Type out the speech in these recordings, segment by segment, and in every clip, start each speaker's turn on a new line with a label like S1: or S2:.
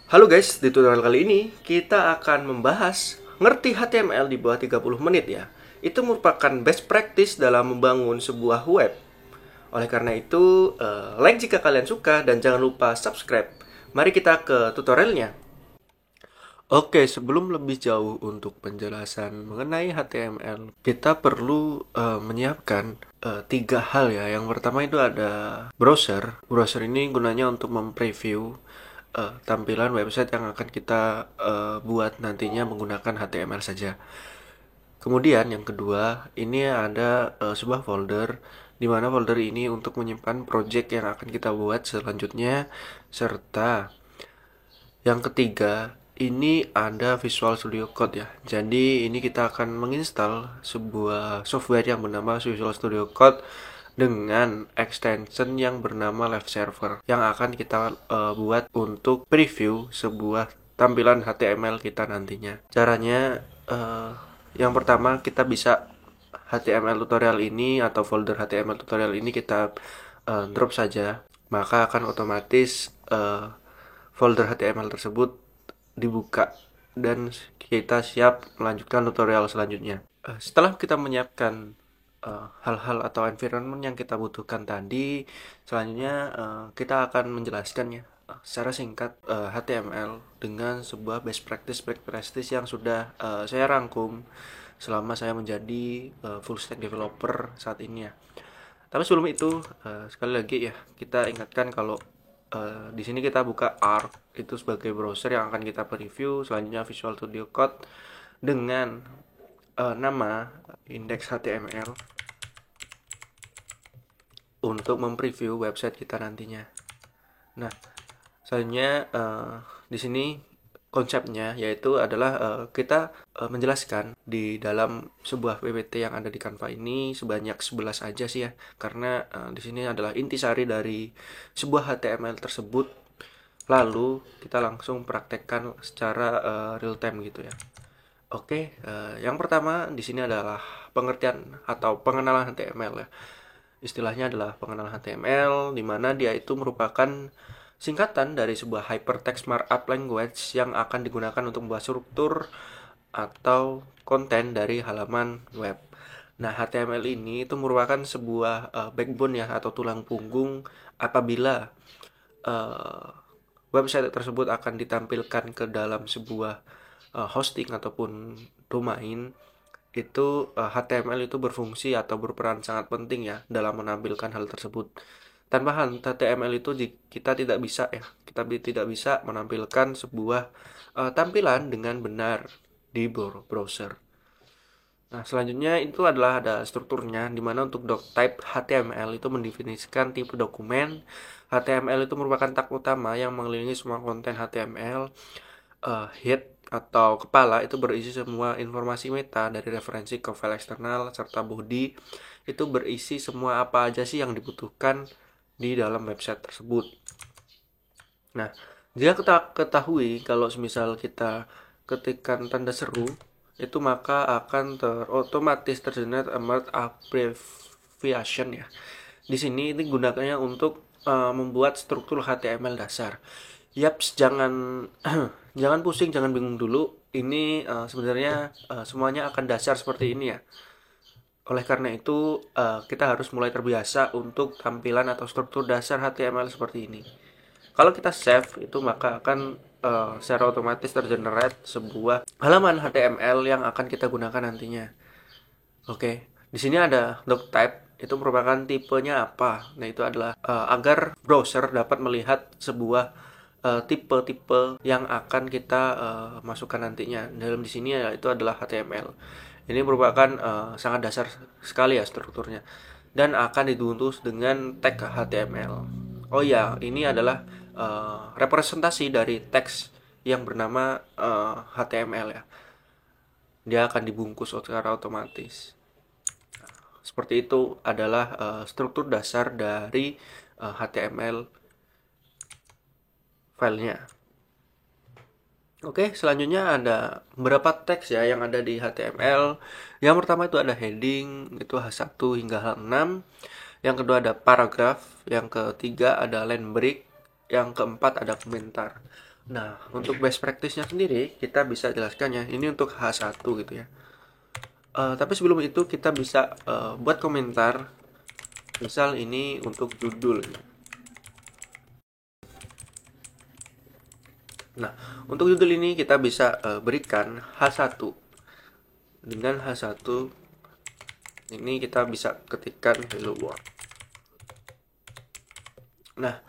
S1: Halo guys, di tutorial kali ini kita akan membahas ngerti HTML di bawah 30 menit ya. Itu merupakan best practice dalam membangun sebuah web. Oleh karena itu, like jika kalian suka dan jangan lupa subscribe. Mari kita ke tutorialnya. Oke, sebelum lebih jauh untuk penjelasan mengenai HTML, kita perlu menyiapkan tiga hal ya. Yang pertama itu ada browser. Browser ini gunanya untuk mempreview tampilan website yang akan kita buat nantinya menggunakan HTML saja. Kemudian yang kedua, ini ada sebuah folder di mana folder ini untuk menyimpan project yang akan kita buat selanjutnya, serta yang ketiga, ini ada Visual Studio Code ya. Jadi ini kita akan menginstal sebuah software yang bernama Visual Studio Code dengan extension yang bernama Live Server yang akan kita buat untuk preview sebuah tampilan HTML kita nantinya. Caranya yang pertama kita bisa HTML tutorial ini atau folder HTML tutorial ini kita drop saja, maka akan otomatis folder HTML tersebut dibuka dan kita siap melanjutkan tutorial selanjutnya. Setelah kita menyiapkan hal-hal atau environment yang kita butuhkan tadi, selanjutnya kita akan menjelaskannya secara singkat HTML dengan sebuah best practice yang sudah saya rangkum selama saya menjadi full stack developer saat ini ya. Tapi sebelum itu sekali lagi ya kita ingatkan kalau di sini kita buka Arc itu sebagai browser yang akan kita preview, selanjutnya Visual Studio Code dengan nama index HTML untuk mempreview website kita nantinya. Nah, selanjutnya di sini konsepnya yaitu adalah kita menjelaskan di dalam sebuah PPT yang ada di Canva ini sebanyak 11 aja sih ya, karena di sini adalah intisari dari sebuah HTML tersebut. Lalu kita langsung praktekkan secara real time gitu ya. Oke, yang pertama di sini adalah pengertian atau pengenalan HTML ya. Istilahnya adalah pengenalan HTML, di mana dia itu merupakan singkatan dari sebuah hypertext markup language yang akan digunakan untuk membuat struktur atau konten dari halaman web. Nah, HTML ini itu merupakan sebuah backbone ya atau tulang punggung apabila website tersebut akan ditampilkan ke dalam sebuah hosting ataupun domain. Itu HTML itu berfungsi atau berperan sangat penting ya dalam menampilkan hal tersebut. Tanpa HTML itu kita tidak bisa ya, kita tidak bisa menampilkan sebuah tampilan dengan benar di browser. Nah, selanjutnya itu adalah ada strukturnya, di mana untuk doc type HTML itu mendefinisikan tipe dokumen. HTML itu merupakan tag utama yang mengelilingi semua konten HTML. Head atau kepala itu berisi semua informasi meta dari referensi ke file eksternal, serta body itu berisi semua apa aja sih yang dibutuhkan di dalam website tersebut. Nah, jika kita ketahui kalau misal kita ketikkan tanda seru itu maka akan otomatis tergenerate alert abbreviation ya. Di sini ini gunakannya untuk membuat struktur HTML dasar. Yaps, jangan jangan pusing, jangan bingung dulu. Ini sebenarnya semuanya akan dasar seperti ini ya. Oleh karena itu, kita harus mulai terbiasa untuk tampilan atau struktur dasar HTML seperti ini. Kalau kita save, itu maka akan secara otomatis tergenerate sebuah halaman HTML yang akan kita gunakan nantinya. Oke, di sini ada doc type, itu merupakan tipenya apa. Nah, itu adalah agar browser dapat melihat sebuah tipe-tipe yang akan kita masukkan nantinya. Dalam di sini ya, itu adalah HTML. Ini merupakan sangat dasar sekali ya strukturnya dan akan dibungkus dengan tag HTML. Oh ya, ini adalah representasi dari teks yang bernama HTML ya. Dia akan dibungkus secara otomatis. Seperti itu adalah struktur dasar dari HTML filenya. Oke, selanjutnya ada beberapa teks ya yang ada di HTML. Yang pertama itu ada heading, itu H1 hingga H6. Yang kedua ada paragraf, yang ketiga ada line break, yang keempat ada komentar. Nah, untuk best practice-nya sendiri kita bisa jelaskan ya. Ini untuk H1 gitu ya. Tapi sebelum itu kita bisa buat komentar. Misal ini untuk judul. Nah, untuk judul ini kita bisa berikan H1. Dengan H1 ini kita bisa ketikkan hello world. Nah,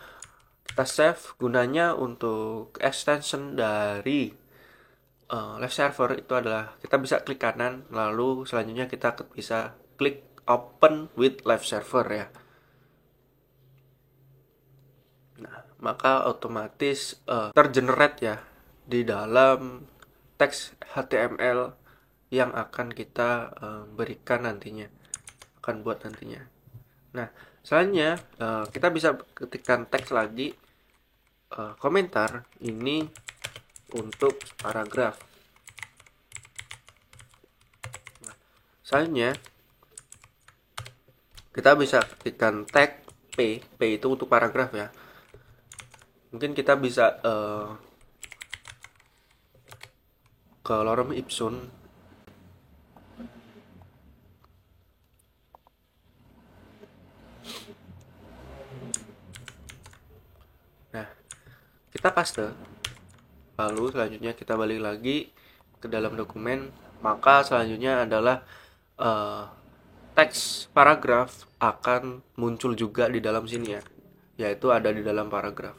S1: kita save gunanya untuk extension dari live server itu adalah kita bisa klik kanan, lalu selanjutnya kita bisa klik open with live server ya. Nah, maka otomatis tergenerate ya di dalam teks HTML yang akan kita berikan nantinya, akan buat nantinya. Nah, selanjutnya kita bisa ketikkan teks lagi, komentar ini untuk paragraf. Nah, selanjutnya kita bisa ketikkan tag P itu untuk paragraf ya. Mungkin kita bisa ke lorem ipsum. Nah, kita paste. Lalu selanjutnya kita balik lagi ke dalam dokumen. Maka selanjutnya adalah teks paragraf akan muncul juga di dalam sini ya, yaitu ada di dalam paragraf.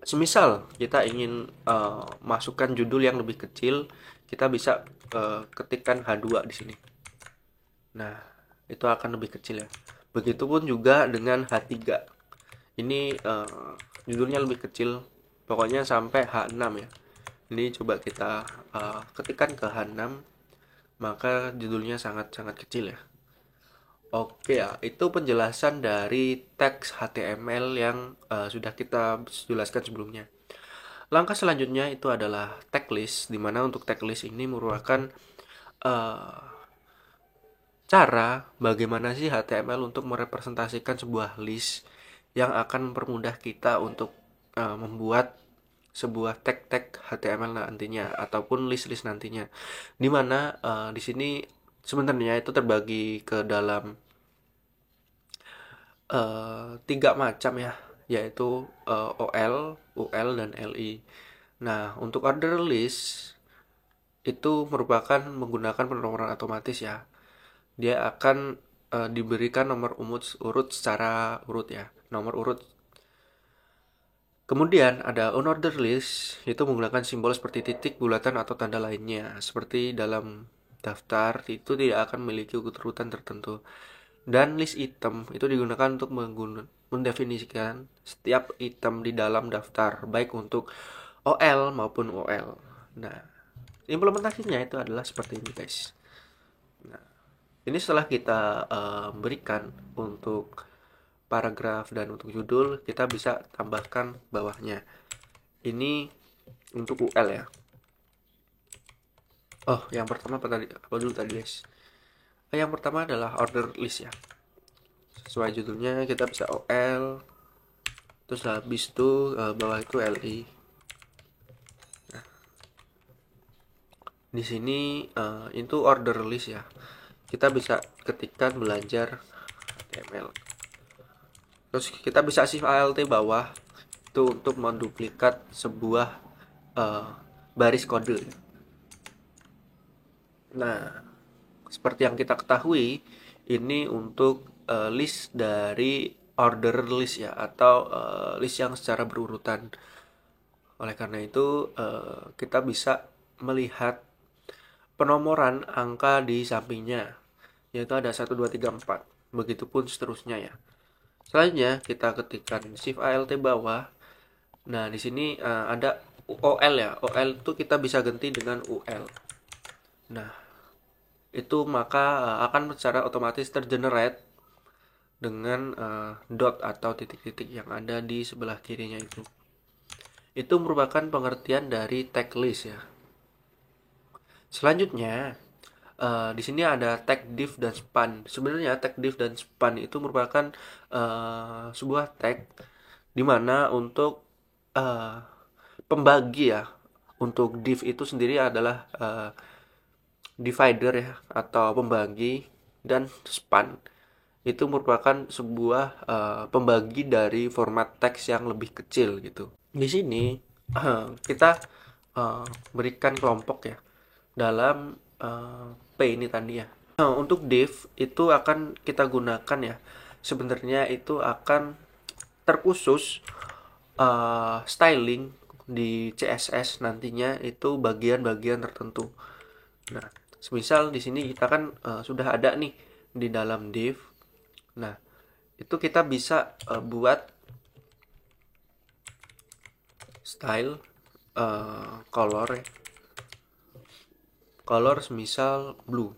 S1: Semisal kita ingin masukkan judul yang lebih kecil, kita bisa ketikkan H2 di sini. Nah, itu akan lebih kecil ya. Begitupun juga dengan H3. Ini judulnya lebih kecil, pokoknya sampai H6 ya. Ini coba kita ketikkan ke H6, maka judulnya sangat-sangat kecil ya. Oke ya, itu penjelasan dari teks HTML yang sudah kita jelaskan sebelumnya. Langkah selanjutnya itu adalah tag list, di mana untuk tag list ini merupakan uh, cara bagaimana sih HTML untuk merepresentasikan sebuah list yang akan mempermudah kita untuk membuat sebuah tag-tag HTML nantinya ataupun list-list nantinya. Dimana di sini sebenarnya itu terbagi ke dalam tiga macam ya, yaitu OL, UL, dan LI. Nah, untuk order list itu merupakan menggunakan penomoran otomatis ya. Dia akan diberikan nomor urut secara urut ya, nomor urut. Kemudian ada unordered list, itu menggunakan simbol seperti titik, bulatan, atau tanda lainnya. Seperti dalam daftar, itu tidak akan memiliki urutan tertentu. Dan list item itu digunakan untuk mendefinisikan setiap item di dalam daftar, baik untuk OL maupun OL. Nah, implementasinya itu adalah seperti ini guys. Nah, ini setelah kita berikan untuk paragraf dan untuk judul, kita bisa tambahkan bawahnya. Ini untuk UL ya. Oh, yang pertama apa dulu tadi guys? Yang pertama adalah order list ya. Sesuai judulnya kita bisa OL, terus habis itu bawah itu LI. Nah, di sini itu order list ya. Kita bisa ketikkan belajar HTML. Terus kita bisa shift alt bawah itu untuk menduplikat sebuah baris kode. Nah, seperti yang kita ketahui, ini untuk list dari order list ya, atau list yang secara berurutan. Oleh karena itu, kita bisa melihat penomoran angka di sampingnya, yaitu ada 1, 2, 3, 4. Begitupun seterusnya ya. Selanjutnya kita ketikkan shift alt bawah. Nah, di sini ada OL ya. OL itu kita bisa ganti dengan UL. Nah, itu maka akan secara otomatis tergenerate dengan dot atau titik-titik yang ada di sebelah kirinya itu. Itu merupakan pengertian dari tag list ya. Selanjutnya, di sini ada tag div dan span. Sebenarnya tag div dan span itu merupakan sebuah tag di mana untuk pembagi ya. Untuk div itu sendiri adalah divider ya, atau pembagi, dan span itu merupakan sebuah pembagi dari format teks yang lebih kecil gitu. Di sini kita berikan kelompok ya dalam P ini tadi ya. Untuk div itu akan kita gunakan ya. Sebenarnya itu akan terkhusus styling di CSS nantinya itu bagian-bagian tertentu. Nah, semisal di sini kita kan sudah ada nih di dalam div. Nah, itu kita bisa buat style color ya. Color semisal blue.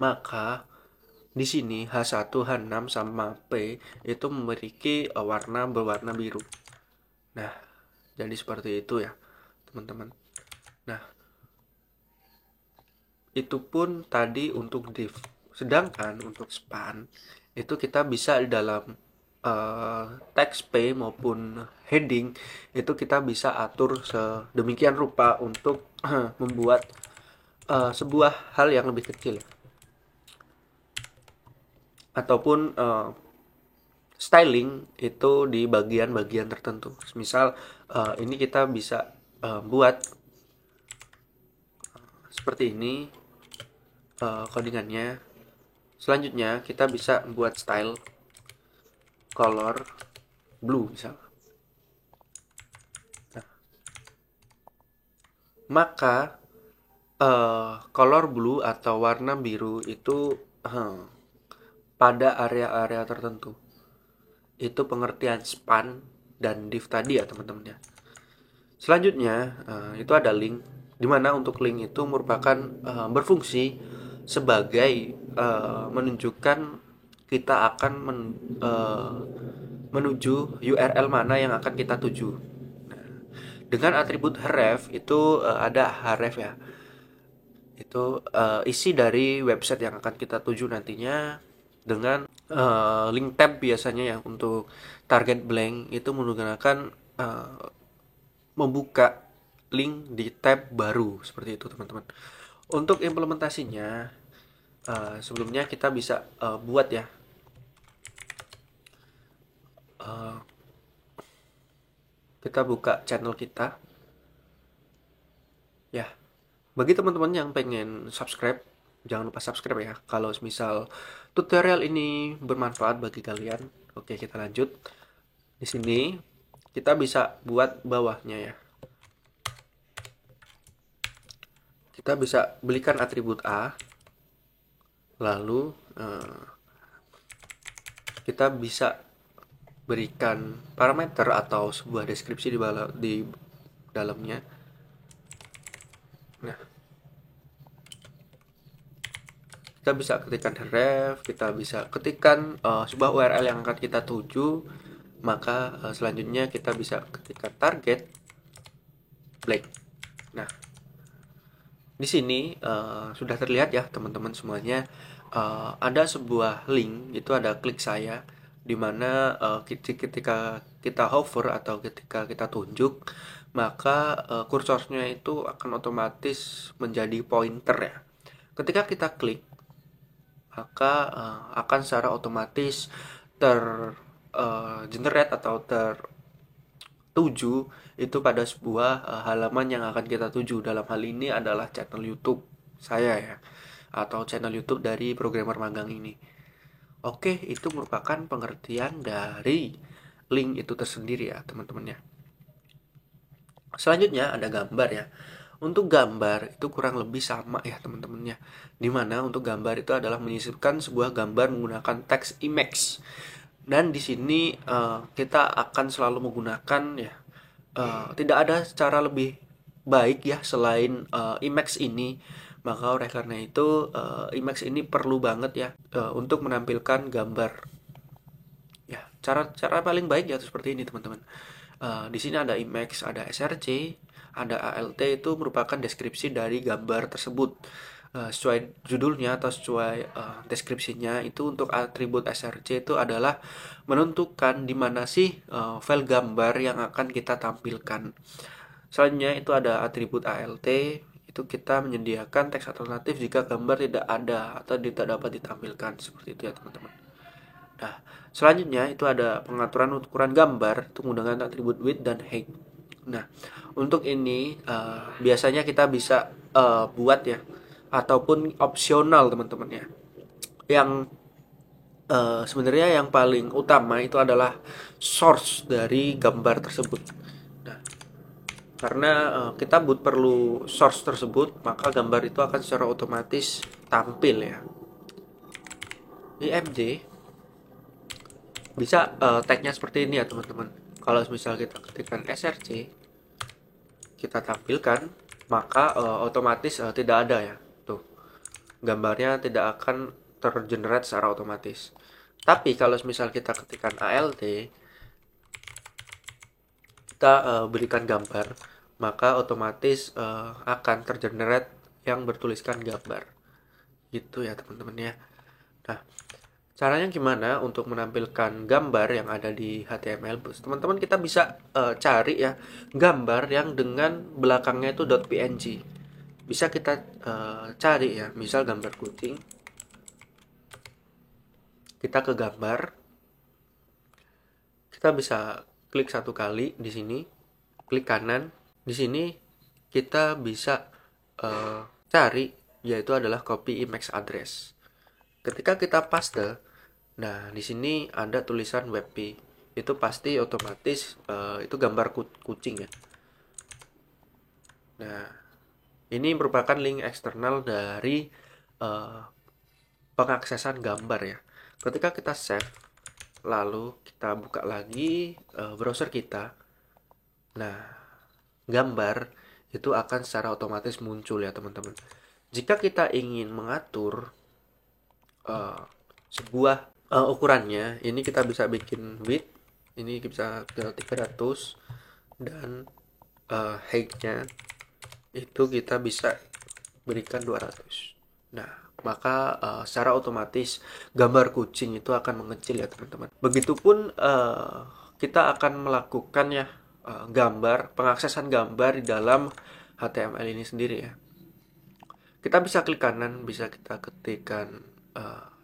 S1: Maka di sini H1, H6 sama P itu memiliki warna berwarna biru. Nah, jadi seperti itu ya, teman-teman. Nah, itu pun tadi untuk div. Sedangkan untuk span itu kita bisa di dalam teks P maupun heading itu kita bisa atur sedemikian rupa untuk membuat sebuah hal yang lebih kecil ataupun styling itu di bagian-bagian tertentu. Misal ini kita bisa buat seperti ini codingannya. Selanjutnya kita bisa buat style color blue misal. Nah, maka color blue atau warna biru itu pada area-area tertentu. Itu pengertian span dan div tadi ya teman-teman ya. Selanjutnya itu ada link, dimana untuk link itu merupakan berfungsi sebagai menunjukkan kita akan menuju URL mana yang akan kita tuju. Nah, dengan atribut href itu ada href ya, itu isi dari website yang akan kita tuju nantinya. Dengan link tab biasanya ya untuk target blank itu menggunakan membuka link di tab baru seperti itu teman-teman. Untuk implementasinya sebelumnya kita bisa buat ya kita buka channel kita ya. Bagi teman-teman yang pengen subscribe, jangan lupa subscribe ya kalau misal tutorial ini bermanfaat bagi kalian. Oke, kita lanjut. Di sini kita bisa buat bawahnya ya. Kita bisa belikan atribut A, lalu kita bisa berikan parameter atau sebuah deskripsi di dalamnya. Nah, kita bisa ketikkan href, kita bisa ketikkan sebuah URL yang akan kita tuju. Maka selanjutnya kita bisa ketikkan target blank. Nah, di sini sudah terlihat ya teman-teman semuanya, ada sebuah link, itu ada klik saya, dimana ketika kita hover atau ketika kita tunjuk, maka kursornya itu akan otomatis menjadi pointer ya. Ketika kita klik, maka akan secara otomatis generate atau tertuju itu pada sebuah halaman yang akan kita tuju. Dalam hal ini adalah channel YouTube saya ya, atau channel YouTube dari programmer magang ini. Oke, itu merupakan pengertian dari link itu tersendiri ya teman-teman ya. Selanjutnya ada gambar ya. Untuk gambar itu kurang lebih sama ya teman-temannya. Dimana untuk gambar itu adalah menyisipkan sebuah gambar menggunakan teks Emacs. Dan di sini kita akan selalu menggunakan ya, tidak ada cara lebih baik ya selain Emacs ini. Maka oleh karena itu Emacs ini perlu banget ya untuk menampilkan gambar. Ya, cara paling baik ya seperti ini teman-teman. Di sini ada Emacs, ada src, ada alt, itu merupakan deskripsi dari gambar tersebut. Sesuai judulnya atau sesuai deskripsinya itu untuk atribut src itu adalah menentukan di mana sih file gambar yang akan kita tampilkan. Selanjutnya itu ada atribut ALT, itu kita menyediakan teks alternatif jika gambar tidak ada atau tidak dapat ditampilkan, seperti itu ya teman-teman. Nah, selanjutnya itu ada pengaturan ukuran gambar itu menggunakan atribut width dan height. Nah, untuk ini biasanya kita bisa buat ya, ataupun opsional teman-teman ya. Yang sebenarnya yang paling utama itu adalah source dari gambar tersebut. Nah, karena kita perlu source tersebut, maka gambar itu akan secara otomatis tampil ya. IMG bisa tagnya seperti ini ya teman-teman. Kalau misal kita ketikkan src, kita tampilkan, maka otomatis tidak ada ya. Tuh, gambarnya tidak akan tergenerate secara otomatis. Tapi kalau misal kita ketikkan ALT, kita berikan gambar, maka otomatis akan tergenerate yang bertuliskan gambar. Gitu ya teman-teman ya. Nah, caranya gimana untuk menampilkan gambar yang ada di HTML? Teman-teman kita bisa cari ya gambar yang dengan belakangnya itu .png. Bisa kita cari ya, misal gambar kucing. Kita ke gambar. Kita bisa klik satu kali di sini, klik kanan. Di sini kita bisa cari, yaitu adalah copy image address. Ketika kita paste, nah di sini ada tulisan WebP. Itu pasti otomatis itu gambar kucing ya. Nah, ini merupakan link eksternal dari pengaksesan gambar ya. Ketika kita save, lalu kita buka lagi browser kita. Nah, gambar itu akan secara otomatis muncul ya teman-teman. Jika kita ingin mengatur sebuah ukurannya, ini kita bisa bikin width, ini bisa ke 300, dan height-nya itu kita bisa berikan 200. Nah, maka secara otomatis gambar kucing itu akan mengecil ya teman-teman. Begitupun kita akan melakukan ya pengaksesan gambar di dalam HTML ini sendiri ya. Kita bisa klik kanan, bisa kita ketikkan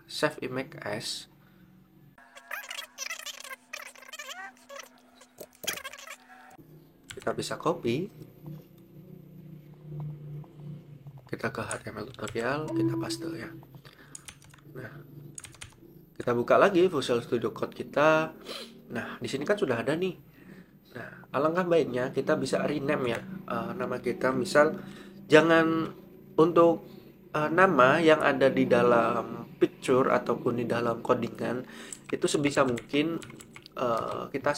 S1: save image as. Kita bisa copy. Kita ke HTML tutorial, kita paste ya. Nah, kita buka lagi Visual Studio Code kita. Nah, di sini kan sudah ada nih. Nah, alangkah baiknya kita bisa rename ya nama kita. Misal jangan untuk nama yang ada di dalam picture ataupun di dalam codingan itu sebisa mungkin kita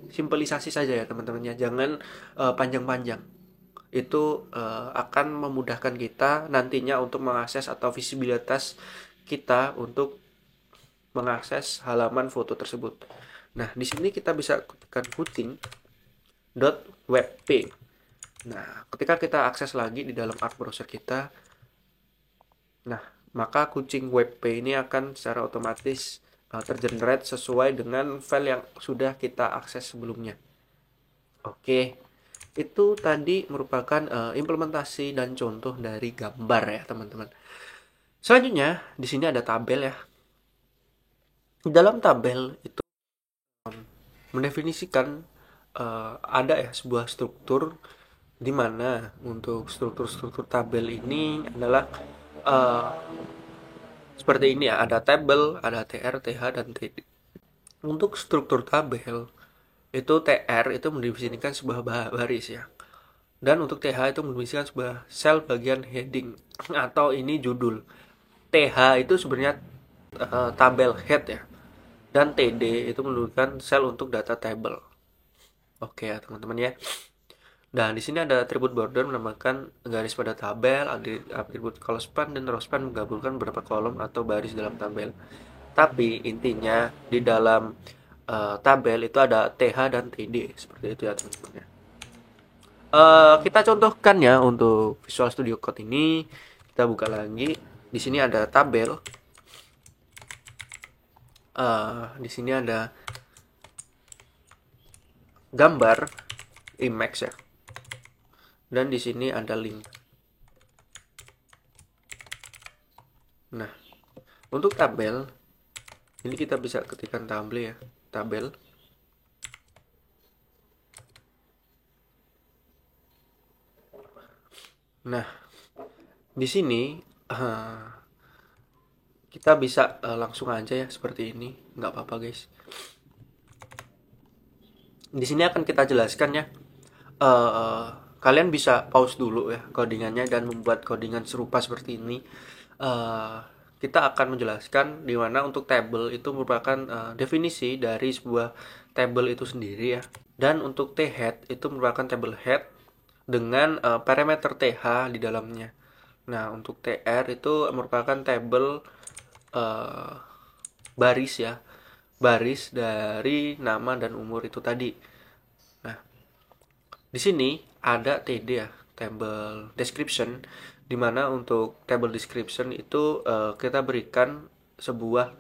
S1: simplisasi saja ya teman-teman ya. Jangan panjang-panjang. Itu akan memudahkan kita nantinya untuk mengakses atau visibilitas kita untuk mengakses halaman foto tersebut. Nah, di sini kita bisa ketikkan kucing.webp. Nah, ketika kita akses lagi di dalam art browser kita, nah, maka kucing WebP ini akan secara otomatis tergenerate sesuai dengan file yang sudah kita akses sebelumnya. Oke. Itu tadi merupakan implementasi dan contoh dari gambar ya teman-teman. Selanjutnya di sini ada tabel ya. Di dalam tabel itu mendefinisikan ada ya sebuah struktur di mana untuk struktur-struktur tabel ini adalah seperti ini ya. Ada tabel, ada TR, TH, dan TD. Untuk struktur tabel itu TR itu mendefinisikan sebuah baris ya. Dan untuk TH itu mendefinisikan sebuah sel bagian heading atau ini judul. TH itu sebenarnya tabel head ya. Dan TD itu menunjukkan sel untuk data table. Oke ya teman-teman ya. Nah, di sini ada atribut border menambahkan garis pada tabel, atribut column span dan row span menggabungkan beberapa kolom atau baris dalam tabel. Tapi intinya di dalam tabel itu ada TH dan TD seperti itu ya teman-teman ya. Kita contohkan ya untuk Visual Studio Code ini. Kita buka lagi. Di sini ada tabel. Di sini ada gambar image ya. dan di sini ada link. Nah, untuk tabel ini kita bisa ketikkan tabel ya, tabel. Nah, di sini kita bisa langsung aja ya seperti ini, nggak apa-apa guys. Di sini akan kita jelaskan ya. Kalian bisa pause dulu ya codingannya dan membuat codingan serupa seperti ini. Kita akan menjelaskan di mana untuk table itu merupakan definisi dari sebuah table itu sendiri ya. Dan untuk T-head itu merupakan table head dengan parameter TH di dalamnya. Nah, untuk TR itu merupakan table baris ya. Baris dari nama dan umur itu tadi. Nah, di sini ada TD ya, table description, di mana untuk table description itu kita berikan sebuah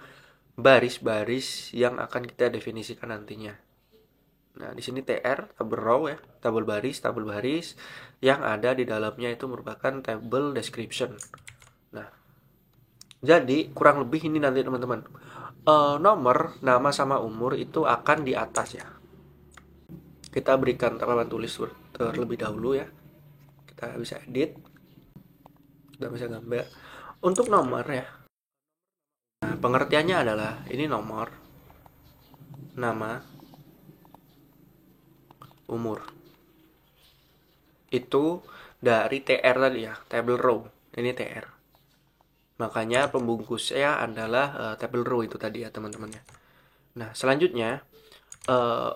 S1: baris-baris yang akan kita definisikan nantinya. Nah, di sini TR, table row ya, tabel baris yang ada di dalamnya itu merupakan table description. Nah, jadi kurang lebih ini nanti teman-teman. Nomor, nama sama umur itu akan di atas ya. Kita berikan papan tulis terlebih dahulu ya. Kita bisa edit, kita bisa gambar. Untuk nomor ya, nah, pengertiannya adalah ini nomor, nama, umur. Itu dari TR tadi ya, table row. Ini TR. Makanya pembungkusnya adalah table row itu tadi ya teman-teman ya. Nah, selanjutnya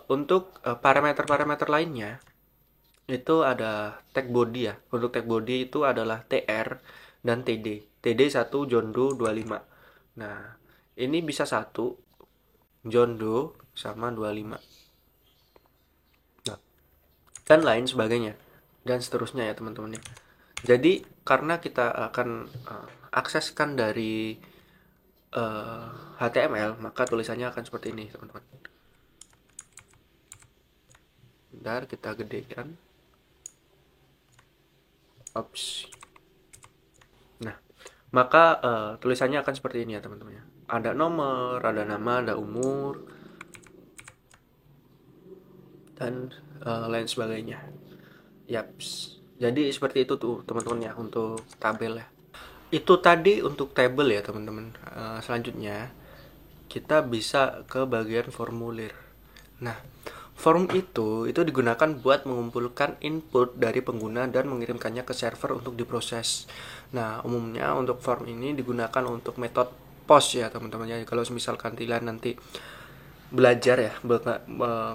S1: untuk parameter-parameter lainnya itu ada tag body ya. Untuk tag body itu adalah TR dan TD. TD 1 John Doe 25. Nah, ini bisa 1 John Doe sama 25. Nah, dan lain sebagainya. Dan seterusnya ya teman-teman ya. Jadi karena kita akan akseskan dari HTML, maka tulisannya akan seperti ini teman-teman. Bentar, kita gedekan. Ops. Nah, maka tulisannya akan seperti ini ya teman-teman ya. Ada nomor, ada nama, ada umur, dan lain sebagainya. Yaps. Jadi seperti itu tuh teman-teman ya untuk tabel ya. Itu tadi untuk table ya teman-teman. Selanjutnya kita bisa ke bagian formulir. Nah, form itu digunakan buat mengumpulkan input dari pengguna dan mengirimkannya ke server untuk diproses. Nah, umumnya untuk form ini digunakan untuk metode post ya teman-teman ya. Kalau misalkan kalian nanti belajar ya,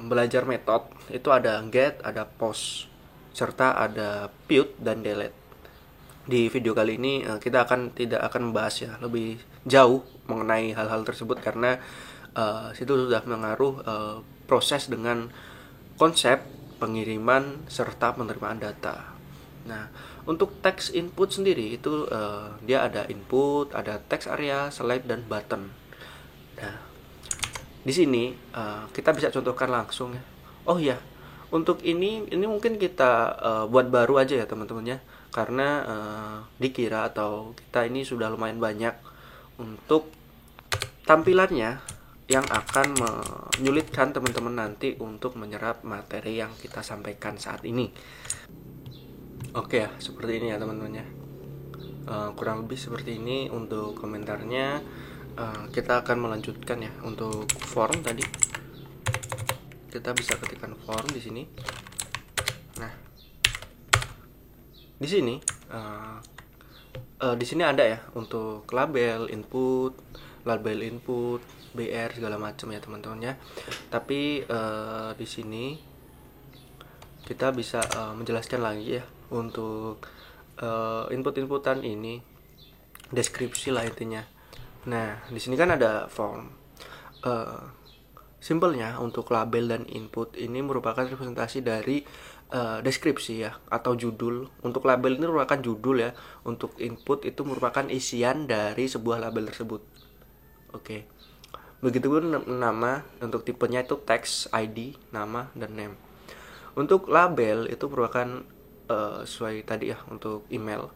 S1: belajar metode itu ada get, ada post, serta ada put dan delete. Di video kali ini kita tidak akan membahas ya lebih jauh mengenai hal-hal tersebut karena situ sudah mengaruh proses dengan konsep pengiriman serta penerimaan data. Nah, untuk text input sendiri itu dia ada input, ada text area, slide dan button. Nah, di sini kita bisa contohkan langsung ya. Oh ya, untuk ini mungkin kita buat baru aja ya teman-teman ya, karena dikira atau kita ini sudah lumayan banyak untuk tampilannya yang akan menyulitkan teman-teman nanti untuk menyerap materi yang kita sampaikan saat ini. Oke ya, seperti ini ya teman-teman ya. Kurang lebih seperti ini untuk komentarnya. Kita akan melanjutkan ya untuk form tadi. Kita bisa ketikkan form di sini. Nah, di sini ada ya untuk label input, BR segala macam ya teman-teman ya. Tapi di sini kita bisa menjelaskan lagi ya untuk input-inputan ini, deskripsi lah intinya. Nah, di sini kan ada form. Simpelnya untuk label dan input ini merupakan representasi dari deskripsi ya atau judul. Untuk label ini merupakan judul ya. Untuk input itu merupakan isian dari sebuah label tersebut. Oke. Begitupun nama, untuk tipenya itu text, ID, nama, dan name. Untuk label itu merupakan sesuai tadi ya untuk email.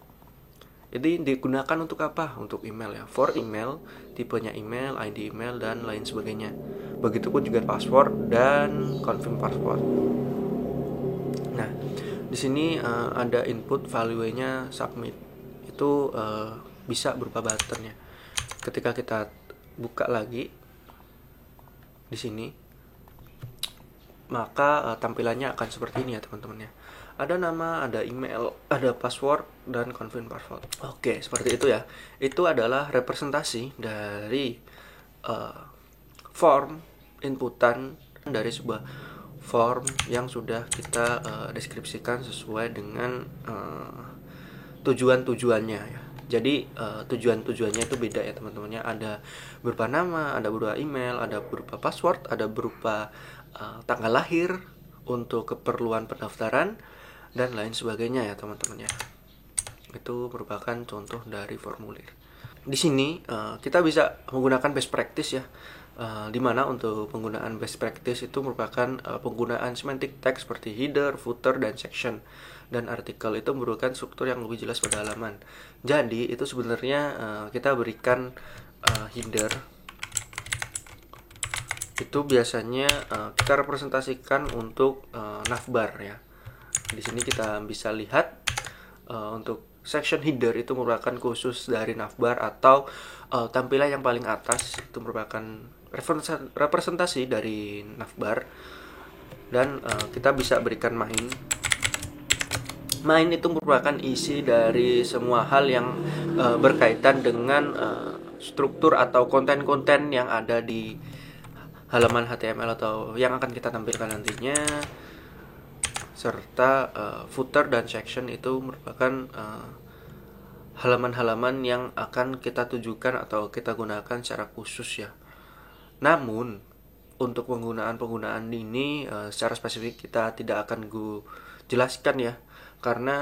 S1: Jadi digunakan untuk apa? Untuk email ya. For email, tipenya email, ID email dan lain sebagainya. Begitupun juga password dan confirm password. Nah, di sini ada input value-nya submit. Itu bisa berupa button ya. Ketika kita buka lagi di sini, maka tampilannya akan seperti ini ya teman-teman ya. Ada nama, ada email, ada password, dan confirm password. Oke, seperti itu ya. Itu adalah representasi dari form inputan dari sebuah form yang sudah kita deskripsikan sesuai dengan tujuan-tujuannya ya. Jadi tujuan-tujuannya itu beda ya teman-temannya. Ada berupa nama, ada berupa email, ada berupa password, ada berupa tanggal lahir untuk keperluan pendaftaran dan lain sebagainya ya teman-teman ya. Itu merupakan contoh dari formulir. Di sini kita bisa menggunakan best practice ya. Di mana untuk penggunaan best practice itu merupakan penggunaan semantic text seperti header, footer, dan section. Dan artikel itu merupakan struktur yang lebih jelas pada halaman. Jadi itu sebenarnya kita berikan header. Itu biasanya kita representasikan untuk navbar ya. Di sini kita bisa lihat untuk section header itu merupakan khusus dari navbar atau tampilan yang paling atas itu merupakan representasi dari navbar. Dan kita bisa berikan main. Main itu merupakan isi dari semua hal yang berkaitan dengan struktur atau konten-konten yang ada di halaman HTML atau yang akan kita tampilkan nantinya. Serta footer dan section itu merupakan halaman-halaman yang akan kita tujukan atau kita gunakan secara khusus ya. Namun untuk penggunaan ini secara spesifik kita tidak akan jelaskan ya, karena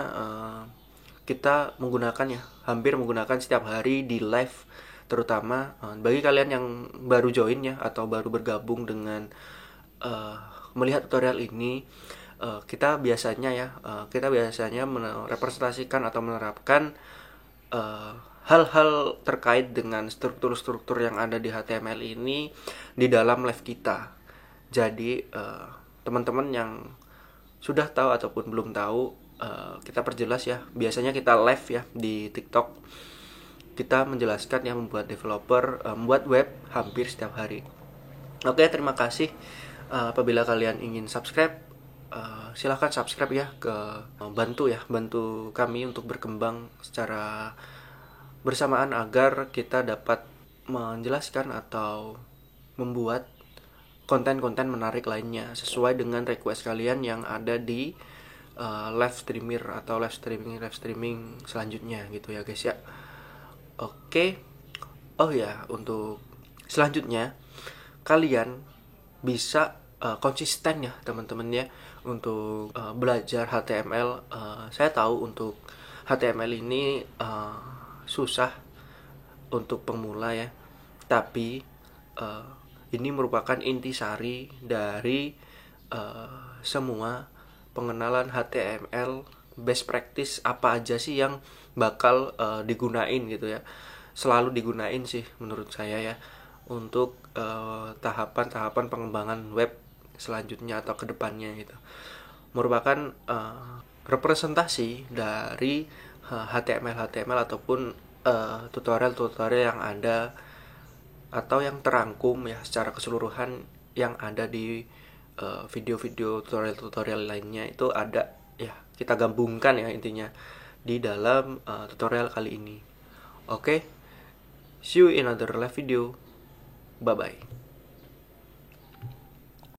S1: kita menggunakan ya, hampir menggunakan setiap hari di live, terutama bagi kalian yang baru join ya atau baru bergabung dengan melihat tutorial ini. Kita biasanya merepresentasikan atau menerapkan hal-hal terkait dengan struktur-struktur yang ada di HTML ini di dalam live kita. Jadi teman-teman yang sudah tahu ataupun belum tahu, kita perjelas ya. Biasanya kita live ya di TikTok. Kita menjelaskan ya, membuat developer, membuat web hampir setiap hari. Oke, terima kasih. Apabila kalian ingin subscribe, silahkan subscribe ya, bantu kami untuk berkembang secara bersamaan agar kita dapat menjelaskan atau membuat konten-konten menarik lainnya sesuai dengan request kalian yang ada di live streaming selanjutnya gitu ya guys ya. Oke. Oh ya, untuk selanjutnya kalian bisa konsisten ya teman-teman ya untuk belajar HTML. Saya tahu untuk HTML ini susah untuk pemula ya, tapi ini merupakan intisari dari semua pengenalan HTML best practice apa aja sih yang bakal digunain gitu ya. Selalu digunain sih menurut saya ya untuk tahapan-tahapan pengembangan web selanjutnya atau kedepannya gitu. Merupakan representasi dari HTML ataupun tutorial-tutorial yang ada atau yang terangkum ya secara keseluruhan yang ada di video-video tutorial lainnya. Itu ada ya, kita gabungkan ya intinya di dalam tutorial kali ini. Oke, see you in another live video. Bye bye.